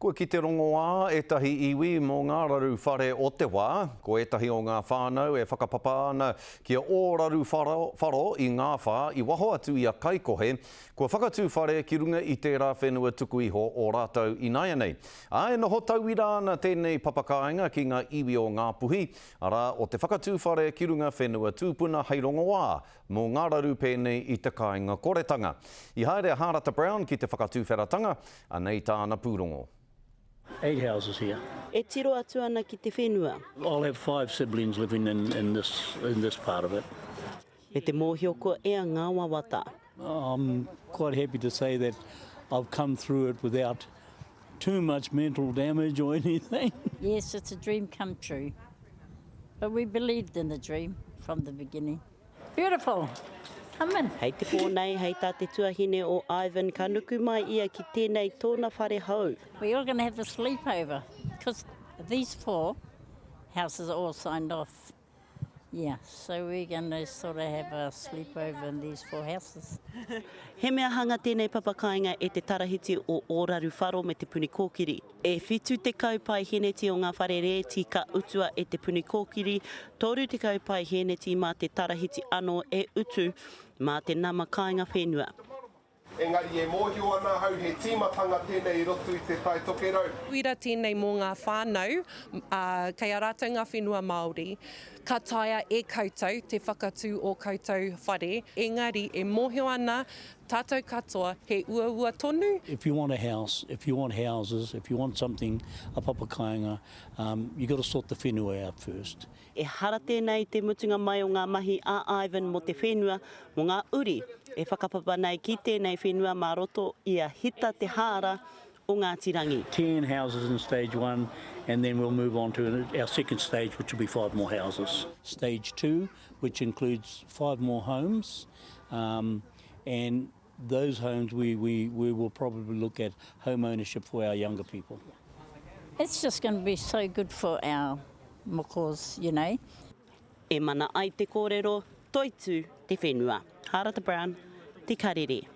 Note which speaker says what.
Speaker 1: Ko ki te rongoā, etahi iwi mō ngā raru whare o te wā, ko etahi o ngā whānau e whakapapa ana kia ōraru wharo i ngā whā i waho atu i a Kaikohe, kua whakatū whare ki runga i tērā whenua tuku iho o rātou ināia nei. E noho tauira ana tēnei papakainga ki ngā iwi o ngā puhi, ara o te whakatū whare ki runga whenua tūpuna hei rongoā mō ngā raru pēnei i te kāinga koretanga. I haere Harata Brown ki te whakatū wheratanga, anei tāna pūrongo.
Speaker 2: 8 houses here.
Speaker 3: E tiro atu ana ki te whenua.
Speaker 2: I'll have 5 siblings living in this part of it.
Speaker 3: Me te mōhioko ea ngā wawata.
Speaker 2: I'm quite happy to say that I've come through it without too much mental damage or anything.
Speaker 4: Yes, it's a dream come true. But we believed in the dream from the beginning. Beautiful. Come in.
Speaker 3: Hei te pōnei, hei tā te tuahine o Ivan, ka nuku mai ia ki tēnei tōna whare hau.
Speaker 4: We're all going to have a sleepover because these 4 houses are all signed off. Yeah, so we're going to sort of have a sleepover in these 4 houses.
Speaker 3: He mea hanga tēnei papakainga e te tarahiti o ōraru wharo me te puni kōkiri. E whitu te kaupai heneti o ngā whare rēti ka utua e te puni kōkiri, toru te kaupai heneti mā te tarahiti ano e utu mā te nama kāinga whenua.
Speaker 5: Engari e mōhio ana hau he tīmatanga tēnei rotu i te tai tokerau.
Speaker 6: Uira tēnei mō ngā whānau, kei a rātou ngā whenua Māori, ka taia e koutou, te whakatū o koutou whare. Engari e mōhio ana tātou katoa he ua tonu.
Speaker 2: If you want a house, if you want houses, if you want something, a papakainga, you got to sort the whenua out first.
Speaker 3: E hara tēnei te mutunga mai o ngā mahi a Ivan mo te whenua, mo ngā uri. E whakapapa nei ki tēnei whenua mā roto i a hita te hāra o ngā tirangi.
Speaker 2: 10 houses in stage 1, and then we'll move on to our second stage, which will be 5 more houses. Stage 2, which includes 5 more homes, and those homes we will probably look at home ownership for our younger people.
Speaker 4: It's just going to be so good for our mokos, you know.
Speaker 3: E mana ai te kōrero, toitu te whenua. Harata Brown, Te Karere.